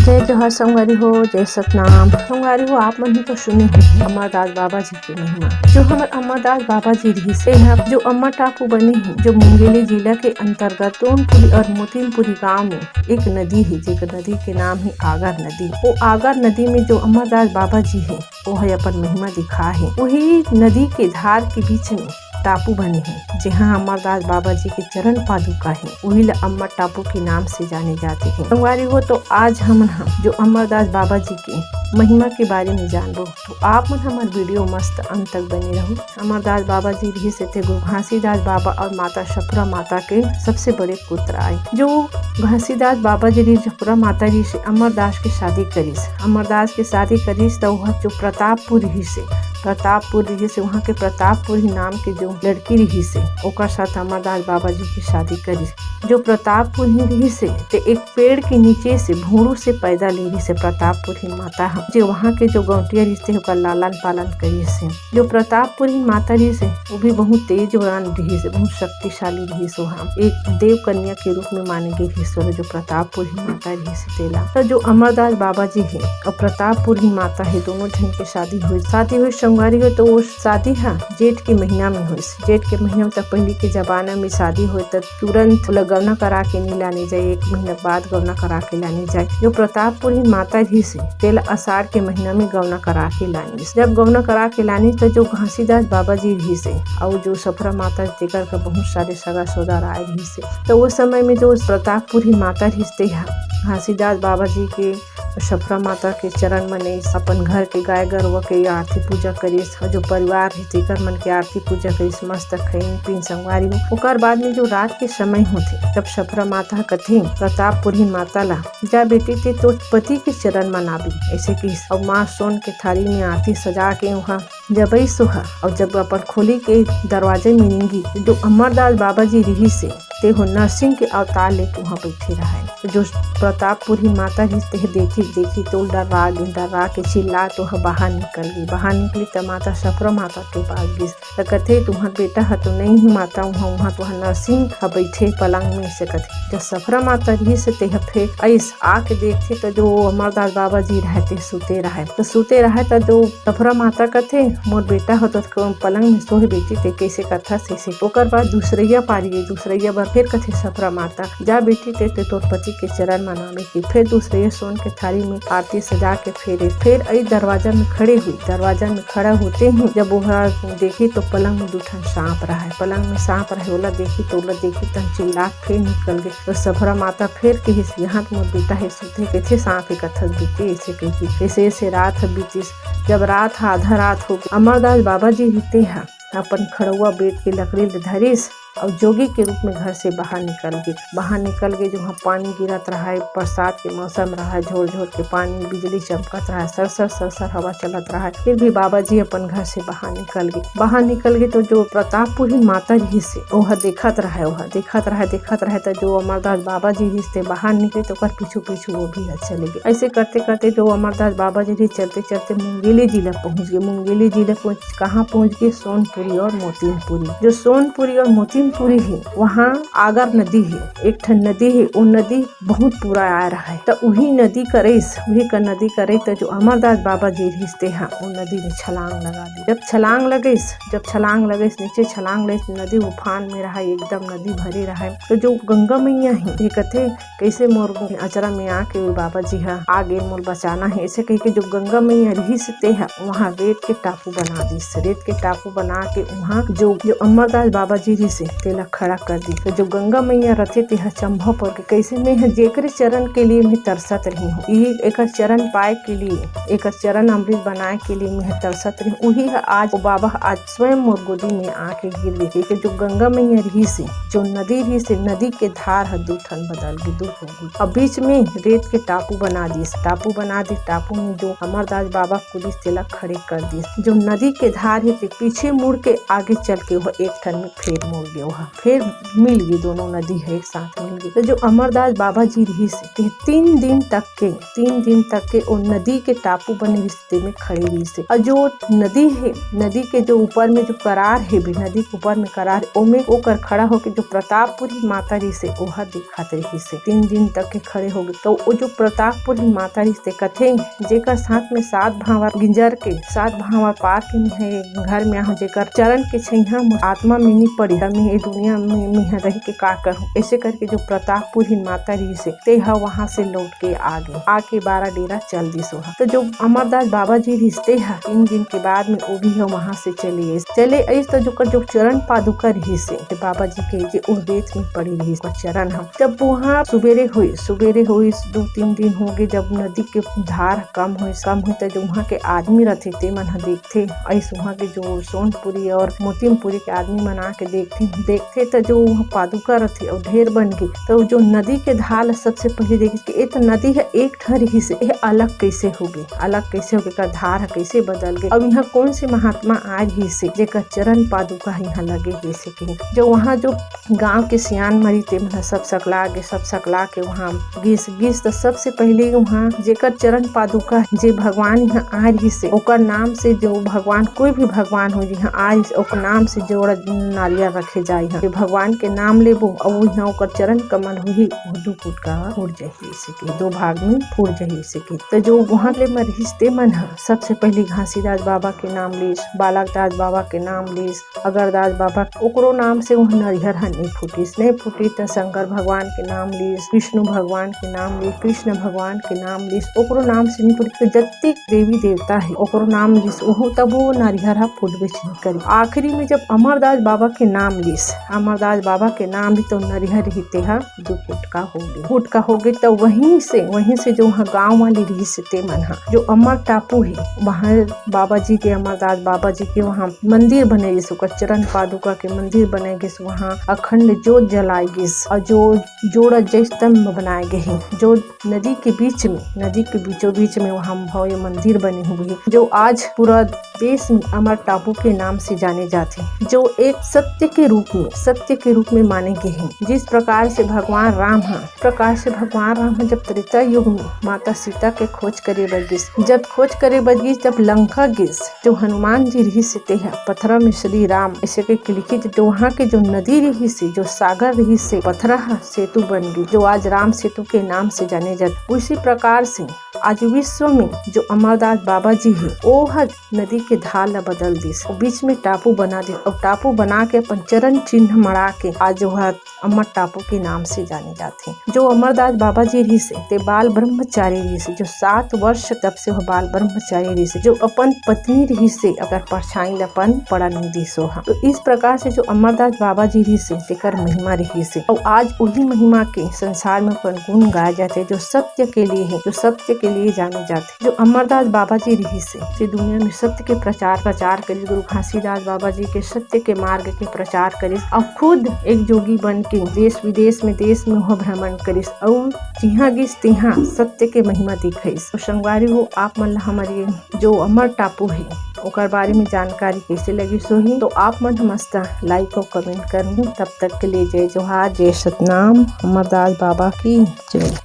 जय जोहर संगवारी हो, जय सतनाम संगवारी हो। आप मन ही तो सुने हैं अमरदास बाबा जी की महिमा। जो हमर अमरदास बाबा जी रही से जो अमर टापू बने हैं, जो मुंगेली जिला के अंतर्गत सोनपुरी और मोतीनपुरी गांव में एक नदी है, जेकर नदी के नाम है आगर नदी। वो आगर नदी में जो अमरदास बाबा जी है वो है अपन महिमा दिखा है। वही नदी के धार के बीच में टापू बने हैं, जहाँ अमरदास बाबा जी के चरण पादुका है। वही अमर टापू के नाम से जाने जाते हैं। संगवारी हो तो आज हम जो अमरदास बाबा जी की महिमा के बारे में जानबो, तो आप मन हमार वीडियो मस्त अंत तक बने रहो। अमरदास बाबा जी रही से थे घासीदास बाबा और माता शफरा माता के सबसे बड़े पुत्र आए। जो घासीदास बाबा जी रही शफरा माता जी से अमरदास की शादी करीस। अमरदास की शादी करीस तो वह जो प्रतापपुर रही से वहाँ के प्रतापपुर ही नाम के जो लड़की रही से ओकर साथ अमरदास बाबा जी की शादी करी। जो प्रतापपुर ही रही से ते एक पेड़ के नीचे से भूरू से पैदा ले रही से प्रतापपुर ही माता हम जो वहाँ के जो गौटिया रही से ओकर लालन पालन करी से। जो प्रतापपुर ही माता रही से वो भी बहुत तेजवान रही से, बहुत शक्तिशाली रही से। वहाँ एक देव कन्या के रूप में माने गई रही से जो प्रतापपुर ही माता रही से तेला। तो जो अमरदास बाबा जी है और प्रतापपुर ही माता है, दोनों जन की शादी हुई संगवारी हो। तो वो शादी है जेठ के महीना में हुई। जेठ के महीना में तक पहले के जमाना में शादी हो तो तुरंत गवना करा के नहीं लाने जाए, एक महीना बाद गवना करा के लाने जाए। जो प्रतापपुर ही माता जी से तेल आषाढ़ के महीना में गवना करा के लानी। जब गवना करा के लानी तो जो घासीदास बाबा जी रही से और जो सफरा माता तेकर का बहुत सारे सगा सोदर आए रही से। तो उस समय में जो प्रतापपुर ही माता रिश्ते है घासीदास बाबा जी के शफरा माता के चरण मने अपन घर के गाय गरवा के आरती पूजा करीस। जो परिवार है तेकर मन के आरती पूजा करीस, मस्त खाइन पीन संगवारी में। ओकर बाद में जो रात के समय होते तब शफरा माता कथे प्रतापपुर ही माता ला जा बेटी ते तो पति के चरण मनाबी ऐसे की। और माँ सोन के थाली में आरती सजा के वहाँ जब सोहा और जब अपन खोली के दरवाजे मिलेंगी जो अमरदास बाबा जी रही से ते हो नरसिंह के अवतार लेके वहाँ बैठे रहे। जो प्रतापपुर ही माता रिश्ते देखी तो डरा के चिल्ला तो बाहर निकली तो माता शफरा माता के पास गई। तो कथे तुम्हार बेटा है तो नहीं ही माता वहाँ तो नरसिंह बैठे पलंग में से कथे। जब शफरा माता रही से ते फिर ऐस आके देखते तो जो अमरदास बाबा जी रहते सुते रहे तो जो शफरा माता कथे मोर बेटा हो तो पलंग में सोहे बेटी ते कैसे कथा से। ओकर बाद दूसरैया पारी गई, दूसरैया बार फिर कथे शफरा माता जा बेटी ते तोर पति के चरण मनावे की। फिर दूसरे सोन के थाली में आरती सजा के फिर आई दरवाजा में खड़े हुई। दरवाजा में खड़ा होते ही जब वह देखी तो पलंग में दूठन सांप रहा ओला देखी तन चिल्ला फिर निकल गए। तो शफरा माता फिर कही यहाँ तो मोर बेटा है सुते कैसे सांप एक कथक बीते ऐसे कही। ऐसे रात बीतीस। जब रात आधा रात हो गई अमरदास बाबा जी रहते हैं अपन खड़ुआ बेट के लकड़ी धरिस और जोगी के रूप में घर से बाहर निकल गए। जो वहाँ पानी गिरत रहा है, बरसात के मौसम रहा, झोर के पानी, बिजली चमकत रहा, सरसर हवा चलत रहा। फिर भी बाबा जी अपन घर से बाहर निकल गए। तो जो प्रतापपुर ही माता जी से वह देखत रहा तो जो अमरदास बाबा जी से बाहर निकले तो पीछू वो भी चले गए। ऐसे करते जो अमरदास बाबा जी चलते मुंगेली जिला पहुँच गए। मुंगेली जिला कहाँ पहुँच गए? सोनपुरी और मोतीनपुरी। जो सोनपुरी और मोतीनपुरी है वहाँ आगर नदी है, एक ठन नदी है। वो नदी बहुत पूरा आ रहा है। तो वही नदी करे तो जो अमरदास बाबा जी रिश्ते हैं वो नदी में छलांग लगा दी। जब छलांग लगेस नीचे छलांग ले नदी उफान में रहा, एकदम नदी भरे रहा। तो जो गंगा मैया है ये कथे कैसे मोर अचरा में आके बाबा जी है आगे मोर बचाना है ऐसे कह के जो गंगा मैया रही से है वहाँ रेत के टापू बना दी। रेत के टापू बना के वहाँ जो अमरदास बाबा जी से तेला खड़ा कर दी। तो जो गंगा मैया रथे ते चंभा पर के कैसे मैं जेकर चरण के लिए मैं तरसत रही हूँ। यही एक चरण पाए के लिए, एक चरण अमृत बनाए के लिए मैं तरसत रही। वही है आज वो बाबा आज स्वयं मोर गोदी में आके गिर गई कि जो गंगा मैया रही से जो नदी रही से नदी के धार है दो ठन बदल गई, दो हो गई। अब बीच में रेत के टापू बना दी। टापू में जो अमरदास बाबा पुलिस तेला खड़े कर दी। जो नदी के धार है पीछे मुड़ के आगे चल के वह एक ठन में फेर मोड़ गया। वहाँ फिर मिल गई, दोनों नदी है एक साथ मिल गई। तो जो अमरदास बाबा जी रही से 3 दिन तक के वो नदी के टापू बने रिश्ते में खड़ी रही से। और जो नदी है, नदी के जो ऊपर में जो करार है भी, नदी के ऊपर में करार ओमे ओकर खड़ा होके जो प्रतापपुरी माता जी से वह दिखाते रही से 3 दिन तक के खड़े हो गए। तो वो जो प्रतापपुरी माता जी से कथे जेकर साथ में 7 भावर गिंजर के 7 भावर पार के है घर में आहो, जेकर चरण के छैहा आत्मा में नहीं पड़ी हमें ये दुनिया में रह के का करूँ, ऐसे करके जो प्रतापपुरी माता जी से ते वहाँ से लौट के आके 12 डेरा चल दी सोहा। तो जो अमरदास बाबा जी रिश्ते है 3 दिन के बाद में वो भी है वहाँ से चले ऐस। तो जो चरण पादुका रही से बाबा जी के जे उर्देत में पड़ी रही चरण हम जब वहाँ सुबेरे हुई 2-3 दिन हो गए जब नदी के धार कम हुई तो जो वहाँ के आदमी रहते ते मन देखते ऐसे वहाँ के जो सोनपुरी और मोतीमपुरी के आदमी मन आके देखते तो जो वहाँ पादुका रहती और ढेर बन गई। तो जो नदी के ढाल सबसे पहले देखी कि ये तो नदी है एक ठहर ही से अलग कैसे हो गई का धार है कैसे बदल गए। अब यहाँ कौन से महात्मा आज ही से जेकर चरण पादुका यहाँ लगे ही से कहीं जो वहाँ जो गांव के सियान मरी थे मतलब सब सकला के वहाँ गिस तो सबसे पहले वहाँ जेकर चरण पादुका जे भगवान यहाँ आज ही से ओकर नाम से जो भगवान कोई भी भगवान हो यहाँ आज ओकर नाम से जोड़ नारियल रखे जाए यहाँ भगवान के नाम लेबो और यहाँ ओकर चरण कमल हुई 2 फुट का फूट जाही से के 2 भाग में फूट जाही से के। तो जो वहाँ ले मरिश्ते मन है सबसे पहले घासीदास बाबा के नाम लीस, बालकदास बाबा के नाम लीस, अगरदास बाबा ओकरो नाम से वहाँ नरियर नहीं फूटी तो शंकर भगवान के नाम लीस, विष्णु भगवान के नाम लीस, कृष्ण भगवान के नाम लीस, ओकरो नाम से नहीं फूटी। तो जत्ती देवी देवता है ओकरो नाम लीस ओहो तब वो नारियर फूटबे नहीं करी। आखिरी में जब अमरदास बाबा के नाम लीस, अमरदास बाबा के नाम ली तो नारियर ही तेहा 2 फुट का हो गई। तो वहीं से जो वहाँ गाँव वाली रही से ते मन जो अमर टापू है वहाँ बाबा जी के अमरदास बाबा जी के वहाँ मंदिर बने चरण पादुका के मंदिर बने गए वहाँ अखंड जोत जलाए गए और जो जोड़ा जय स्तंभ बनाए गए हैं जो नदी के बीचों बीच में वहाँ भव्य मंदिर बने हुए हैं जो आज पूरा देश में अमर टापू के नाम से जाने जाते हैं जो एक सत्य के रूप में माने गए हैं। जिस प्रकार से भगवान राम जब त्रेता युग में माता सीता के खोज करे बगिस जब लंका गिस जो हनुमान जी रही से ते पत्थरा में श्री राम ऐसे के लिखी जो वहाँ के जो नदी रही से जो सागर रही से पत्थरा सेतु बन गई जो आज राम सेतु के नाम से जाने जाते। उसी प्रकार से आज विश्व में जो अमरदास बाबा जी है वो हर नदी के ढाल बदल दी बीच में टापू बना दे और टापू बना के अपन चरण चिन्ह मड़ा के आज जो है अमर टापू के नाम से जाने जाते हैं। जो अमरदास बाबा जी रही से ते बाल ब्रह्मचारी रही से जो 7 वर्ष तब से वह बाल ब्रह्मचारी रही से जो अपन पत्नी रही से अगर परछाई लपन पड़ा नहीं दी सोहा। तो इस प्रकार से जो अमरदास बाबा जी रही से तेकर महिमा रही से और आज वही महिमा के संसार में गुण गाए जाते हैं जो सत्य के लिए है, जो सत्य के लिए जाने जाते। जो अमरदास बाबा जी रही से दुनिया में सत्य के प्रचार करी, गुरु घासीदास बाबा जी के सत्य के मार्ग के प्रचार करी और खुद एक जोगी बन के देश विदेश में वह भ्रमण करिस और जिहाँ गिस तिहाँ सत्य के महिमा दिखाइस। तो संगवारी हो आप मन हमारे जो अमर टापू है ओकर बारे में जानकारी कैसे लगी सोही तो आप मन मस्त लाइक और कमेंट करूँ। तब तक के लिए जय जोहार, जय सतनाम, अमरदास बाबा की जय।